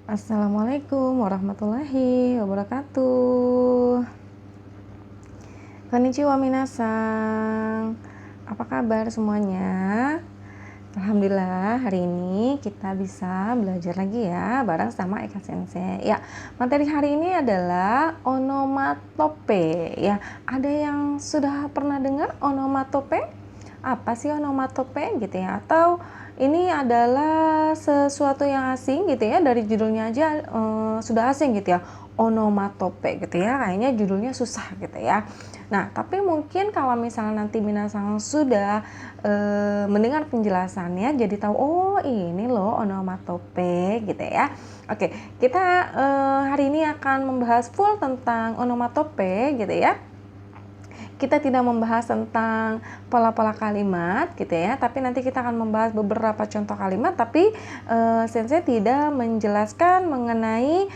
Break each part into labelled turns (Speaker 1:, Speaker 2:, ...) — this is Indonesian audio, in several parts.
Speaker 1: Assalamualaikum warahmatullahi wabarakatuh. Konnichiwa minasang. Apa kabar semuanya? Alhamdulillah hari ini kita bisa belajar lagi ya bareng sama Eka Sensei. Ya, materi hari ini adalah onomatope ya. Ada yang sudah pernah dengar onomatope? Apa sih onomatope gitu ya? Atau ini adalah sesuatu yang asing gitu ya, dari judulnya aja sudah asing gitu ya, onomatope gitu ya, kayaknya judulnya susah gitu ya. Nah, tapi mungkin kalau misalnya nanti minasang sudah mendengar penjelasannya jadi tahu, oh ini loh onomatope gitu ya. Oke, kita hari ini akan membahas full tentang onomatope gitu ya. Kita tidak membahas tentang pola-pola kalimat gitu ya, tapi nanti kita akan membahas beberapa contoh kalimat, tapi Sensei tidak menjelaskan mengenai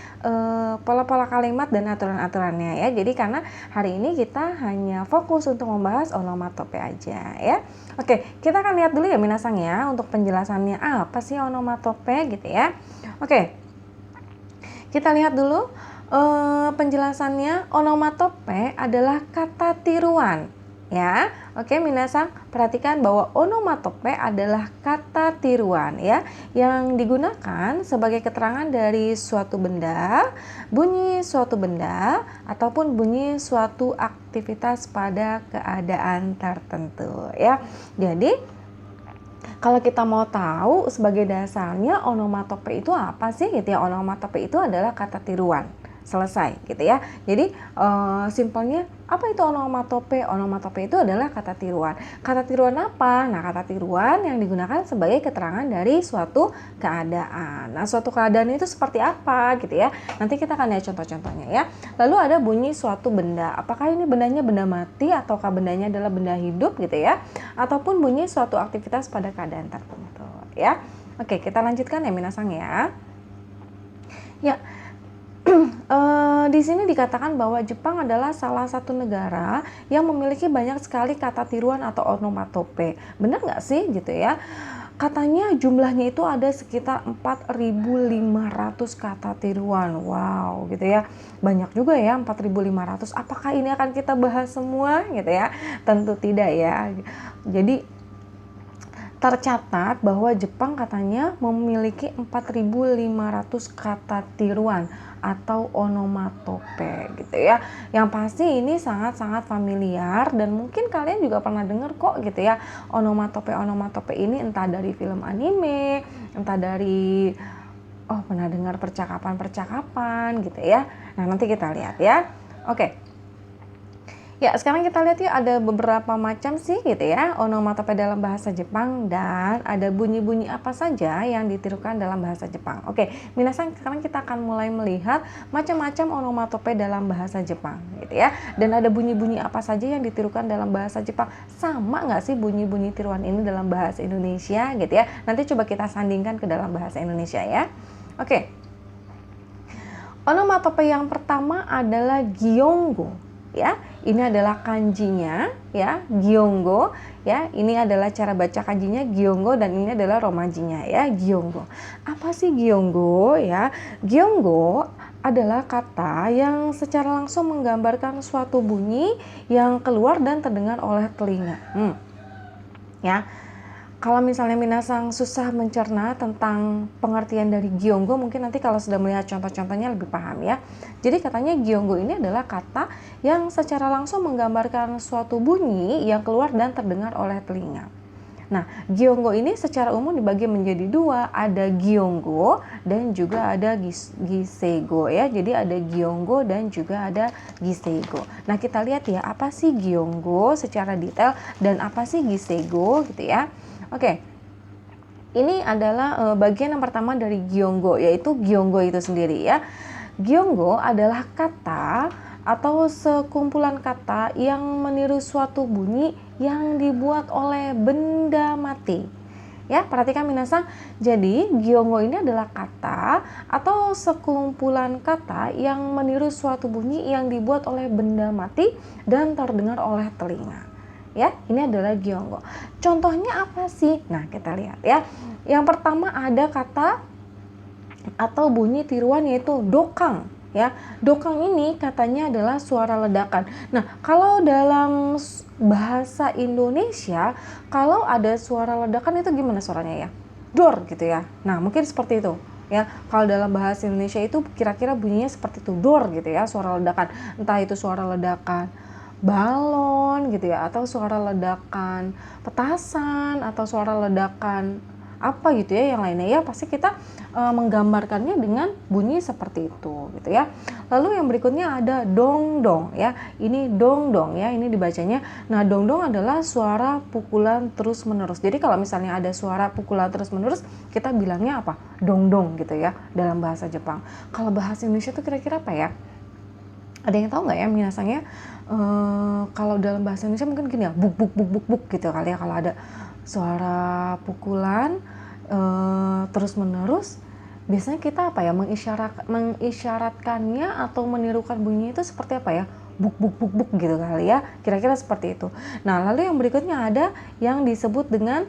Speaker 1: pola-pola kalimat dan aturan-aturannya ya. Jadi karena hari ini kita hanya fokus untuk membahas onomatope aja ya. Oke, kita akan lihat dulu ya minasang ya untuk penjelasannya apa sih onomatope gitu ya. Oke, kita lihat dulu penjelasannya. Onomatope adalah kata tiruan ya. Oke, minasang perhatikan bahwa onomatope adalah kata tiruan ya yang digunakan sebagai keterangan dari suatu benda, bunyi suatu benda ataupun bunyi suatu aktivitas pada keadaan tertentu ya. Jadi kalau kita mau tahu sebagai dasarnya onomatope itu apa sih gitu ya, onomatope itu adalah kata tiruan. Selesai gitu ya. Jadi simpelnya apa itu onomatope? Onomatope itu adalah kata tiruan. Kata tiruan apa? Nah, kata tiruan yang digunakan sebagai keterangan dari suatu keadaan. Nah, suatu keadaan itu seperti apa gitu ya. Nanti kita akan lihat contoh-contohnya ya. Lalu ada bunyi suatu benda. Apakah ini bendanya benda mati ataukah bendanya adalah benda hidup gitu ya? Ataupun bunyi suatu aktivitas pada keadaan tertentu ya. Oke, kita lanjutkan ya minasang ya. Ya. Di sini dikatakan bahwa Jepang adalah salah satu negara yang memiliki banyak sekali kata tiruan atau onomatope. Benar nggak sih gitu ya? Katanya jumlahnya itu ada sekitar 4.500 kata tiruan. Wow gitu ya. Banyak juga ya 4.500. Apakah ini akan kita bahas semua gitu ya? Tentu tidak ya. Jadi tercatat bahwa Jepang katanya memiliki 4.500 kata tiruan atau onomatope gitu ya. Yang pasti ini sangat-sangat familiar dan mungkin kalian juga pernah dengar kok gitu ya. Onomatope ini entah dari film anime, entah dari pernah dengar percakapan-percakapan gitu ya. Nah, nanti kita lihat ya. Oke. Ya, sekarang kita lihat ya ada beberapa macam sih gitu ya onomatope dalam bahasa Jepang dan ada bunyi-bunyi apa saja yang ditirukan dalam bahasa Jepang. Oke, minasang sekarang kita akan mulai melihat macam-macam onomatope dalam bahasa Jepang gitu ya. Dan ada bunyi-bunyi apa saja yang ditirukan dalam bahasa Jepang. Sama nggak sih bunyi-bunyi tiruan ini dalam bahasa Indonesia gitu ya. Nanti coba kita sandingkan ke dalam bahasa Indonesia ya. Oke. Onomatope yang pertama adalah gyongo. Ya, ini adalah kanjinya ya, gyongo ya. Ini adalah cara baca kanjinya gyongo dan ini adalah romajinya ya, gyongo. Apa sih gyongo ya? Gyongo adalah kata yang secara langsung menggambarkan suatu bunyi yang keluar dan terdengar oleh telinga. Ya. Kalau misalnya minasang susah mencerna tentang pengertian dari gyongo, mungkin nanti kalau sudah melihat contoh-contohnya lebih paham ya. Jadi katanya gyongo ini adalah kata yang secara langsung menggambarkan suatu bunyi yang keluar dan terdengar oleh telinga. Nah, gyongo ini secara umum dibagi menjadi dua, ada gyongo dan juga ada gisego ya. Jadi ada gyongo dan juga ada gisego. Nah, kita lihat ya apa sih gyongo secara detail dan apa sih gisego gitu ya. Oke, ini adalah bagian yang pertama dari gyongo, yaitu gyongo itu sendiri ya. Gyongo adalah kata atau sekumpulan kata yang meniru suatu bunyi yang dibuat oleh benda mati. Ya, perhatikan minasang. Jadi, gyongo ini adalah kata atau sekumpulan kata yang meniru suatu bunyi yang dibuat oleh benda mati dan terdengar oleh telinga. Ya, ini adalah gyongo. Contohnya apa sih? Nah, kita lihat ya. Yang pertama ada kata atau bunyi tiruan yaitu dokang ya. Dokang ini katanya adalah suara ledakan. Nah, kalau dalam bahasa Indonesia, kalau ada suara ledakan itu gimana suaranya ya? Dor gitu ya. Nah, mungkin seperti itu ya. Kalau dalam bahasa Indonesia itu kira-kira bunyinya seperti itu, dor gitu ya, suara ledakan. Entah itu suara ledakan balon gitu ya, atau suara ledakan petasan, atau suara ledakan apa gitu ya yang lainnya ya, pasti kita menggambarkannya dengan bunyi seperti itu gitu ya. Lalu yang berikutnya ada dong dong ya. Ini dong dong ya, ini dibacanya. Nah, dong dong adalah suara pukulan terus menerus. Jadi kalau misalnya ada suara pukulan terus menerus, kita bilangnya apa? Dong dong gitu ya dalam bahasa Jepang. Kalau bahasa Indonesia tuh kira-kira apa ya? Ada yang tahu nggak ya minasanya? Kalau dalam bahasa Indonesia mungkin gini ya, buk buk buk buk buk gitu kali ya, kalau ada suara pukulan terus menerus, biasanya kita apa ya, mengisyaratkannya atau menirukan bunyi itu seperti apa ya, buk buk buk buk gitu kali ya, kira-kira seperti itu. Nah, lalu yang berikutnya ada yang disebut dengan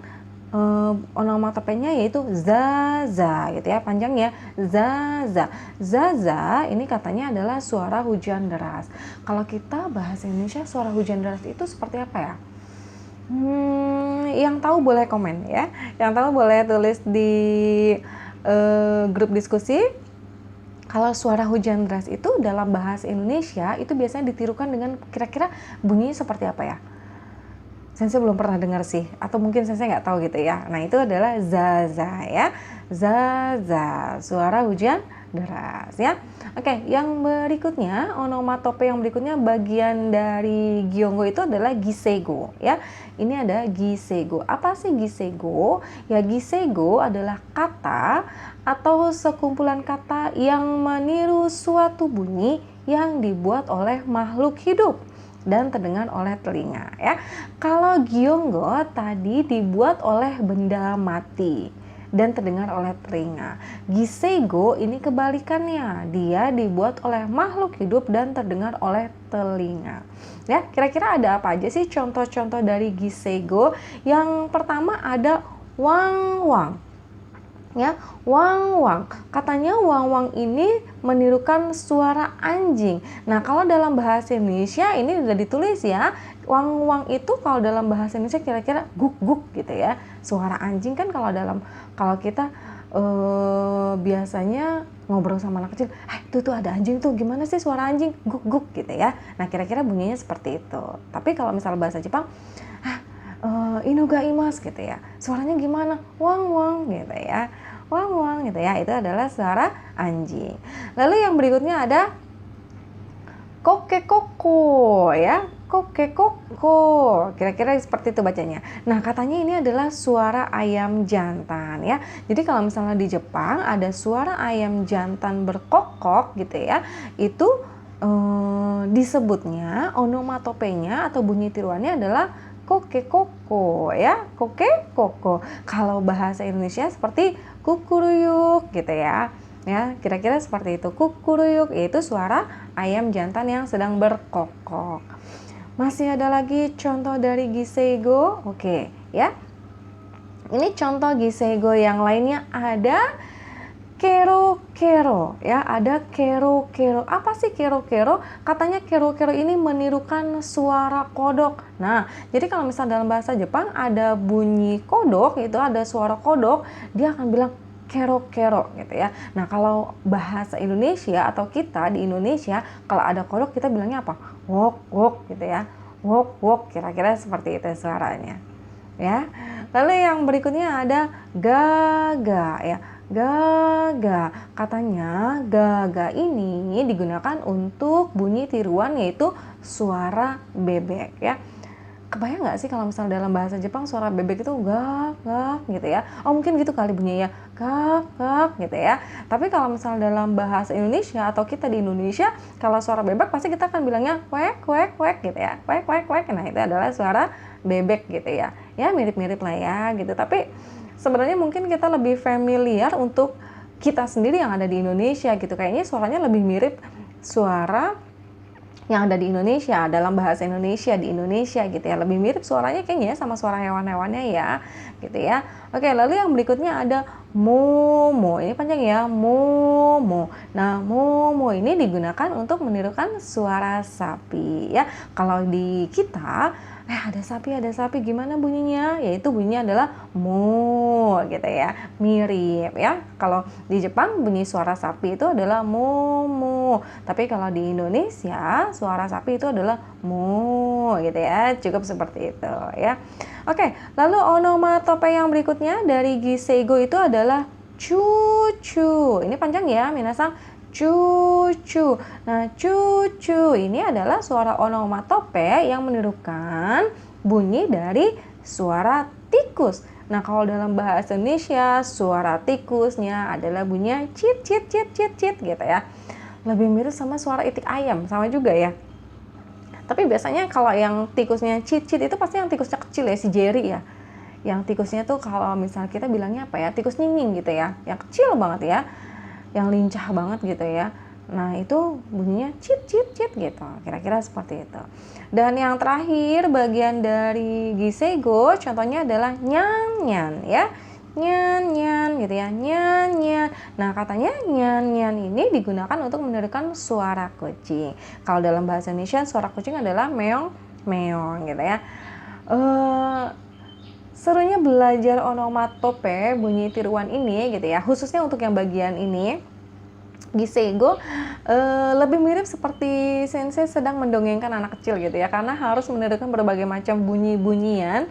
Speaker 1: onomatopenya yaitu zaza gitu ya, panjangnya zaza. Zaza ini katanya adalah suara hujan deras. Kalau kita bahasa Indonesia suara hujan deras itu seperti apa ya? Yang tahu boleh komen ya, yang tahu boleh tulis di grup diskusi. Kalau suara hujan deras itu dalam bahasa Indonesia itu biasanya ditirukan dengan kira-kira bunyi seperti apa ya? Sensei belum pernah dengar sih, atau mungkin Sensei nggak tahu gitu ya. Nah, itu adalah zaza ya, zaza, suara hujan deras ya. Oke, yang berikutnya, onomatope yang berikutnya bagian dari gyongo itu adalah gisego ya. Ini ada gisego. Apa sih gisego? Ya, gisego adalah kata atau sekumpulan kata yang meniru suatu bunyi yang dibuat oleh makhluk hidup dan terdengar oleh telinga ya. Kalau gyongo tadi dibuat oleh benda mati dan terdengar oleh telinga. Gisego ini kebalikannya, dia dibuat oleh makhluk hidup dan terdengar oleh telinga. Ya, kira-kira ada apa aja sih contoh-contoh dari gisego? Yang pertama ada wang wang. Ya, wang wang. Katanya wang wang ini menirukan suara anjing. Nah, kalau dalam bahasa Indonesia ini sudah ditulis ya, wang wang itu kalau dalam bahasa Indonesia kira-kira guk guk gitu ya. Suara anjing kan kalau kita biasanya ngobrol sama anak kecil, itu tuh ada anjing tuh, gimana sih suara anjing? Guk guk gitu ya. Nah, kira-kira bunyinya seperti itu. Tapi kalau misal bahasa Jepang, inuga imas gitu ya, suaranya gimana? Wang wang gitu ya, wang wang gitu ya, itu adalah suara anjing. Lalu yang berikutnya ada koke koko ya, koke koko, kira-kira seperti itu bacanya. Nah, katanya ini adalah suara ayam jantan ya. Jadi kalau misalnya di Jepang ada suara ayam jantan berkokok gitu ya, itu disebutnya onomatopenya atau bunyi tiruannya adalah koke koko ya, koke koko. Kalau bahasa Indonesia seperti kukuruyuk gitu ya. Ya, kira-kira seperti itu. Kukuruyuk itu suara ayam jantan yang sedang berkokok. Masih ada lagi contoh dari gisego. Oke, ya. Ini contoh gisego yang lainnya ada kero-kero ya, ada kero-kero. Apa sih kero-kero? Katanya kero-kero ini menirukan suara kodok. Nah, jadi kalau misalnya dalam bahasa Jepang ada bunyi kodok, itu ada suara kodok, dia akan bilang kero-kero gitu ya. Nah, kalau bahasa Indonesia atau kita di Indonesia, kalau ada kodok kita bilangnya apa? Wok, wok gitu ya. Wok, wok, kira-kira seperti itu suaranya. Ya. Lalu yang berikutnya ada gaga ya. Gaga, katanya gaga ini digunakan untuk bunyi tiruan yaitu suara bebek ya. Kebayang nggak sih kalau misalnya dalam bahasa Jepang suara bebek itu gak gak gitu ya? Oh, mungkin gitu kali bunyinya, gak gak gitu ya. Tapi kalau misalnya dalam bahasa Indonesia atau kita di Indonesia, kalau suara bebek pasti kita akan bilangnya kwek kwek kwek gitu ya, kwek kwek kwek. Nah, itu adalah suara bebek gitu ya. Ya, mirip-mirip lah ya gitu. Tapi sebenarnya mungkin kita lebih familiar untuk kita sendiri yang ada di Indonesia gitu. Kayaknya suaranya lebih mirip suara yang ada di Indonesia, dalam bahasa Indonesia di Indonesia gitu ya. Lebih mirip suaranya kayaknya sama suara hewan-hewannya ya, gitu ya. Oke, lalu yang berikutnya ada momo. Ini panjang ya, momo. Nah, momo ini digunakan untuk menirukan suara sapi ya. Kalau di kita ada sapi gimana bunyinya? Yaitu bunyinya adalah mo gitu ya. Mirip ya. Kalau di Jepang bunyi suara sapi itu adalah momo. Tapi kalau di Indonesia suara sapi itu adalah mo gitu ya. Cukup seperti itu ya. Oke, lalu onomatope yang berikutnya dari Giseigo itu adalah cucu. Ini panjang ya, minasang. Cucu. Nah, cucu ini adalah suara onomatope yang menirukan bunyi dari suara tikus. Nah, kalau dalam bahasa Indonesia, suara tikusnya adalah bunyinya cit cit cit cit cit gitu ya. Lebih mirip sama suara itik ayam, sama juga ya. Tapi biasanya kalau yang tikusnya cit cit itu pasti yang tikusnya kecil ya, si Jerry ya. Yang tikusnya tuh kalau misalnya kita bilangnya apa ya, tikus nying gitu ya, yang kecil banget ya, yang lincah banget gitu ya. Nah, itu bunyinya cit cit cit gitu, kira-kira seperti itu. Dan yang terakhir bagian dari Giseigo contohnya adalah nyan nyan ya, nyan nyan gitu ya, nyan nyan. Nah, katanya nyan nyan ini digunakan untuk menirukan suara kucing. Kalau dalam bahasa Indonesia suara kucing adalah meong meong gitu ya. Serunya belajar onomatope bunyi tiruan ini gitu ya, khususnya untuk yang bagian ini Giseigo lebih mirip seperti sensei sedang mendongengkan anak kecil gitu ya, karena harus menirukan berbagai macam bunyi-bunyian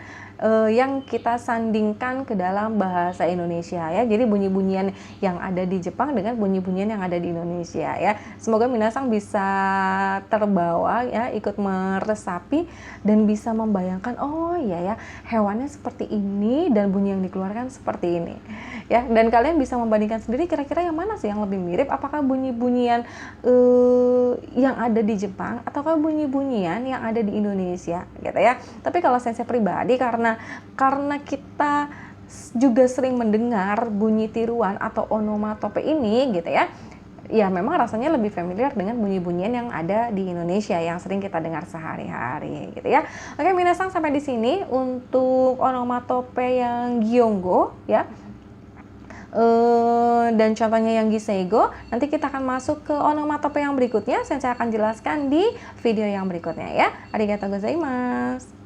Speaker 1: yang kita sandingkan ke dalam bahasa Indonesia ya. Jadi bunyi-bunyian yang ada di Jepang dengan bunyi-bunyian yang ada di Indonesia ya. Semoga minasang bisa terbawa ya, ikut meresapi dan bisa membayangkan, oh iya ya, hewannya seperti ini dan bunyi yang dikeluarkan seperti ini ya. Dan kalian bisa membandingkan sendiri kira-kira yang mana sih yang lebih mirip, apakah bunyi-bunyian yang ada di Jepang ataukah bunyi-bunyian yang ada di Indonesia gitu ya. Tapi kalau sensei pribadi karena kita juga sering mendengar bunyi tiruan atau onomatope ini gitu ya, ya memang rasanya lebih familiar dengan bunyi-bunyian yang ada di Indonesia yang sering kita dengar sehari-hari gitu ya. Oke, minasang sampai di sini untuk onomatope yang Gyongo ya. Dan contohnya yang Giseigo. Nanti kita akan masuk ke onomatope yang berikutnya. Saya akan jelaskan di video yang berikutnya ya. Arigatou gozaimasu.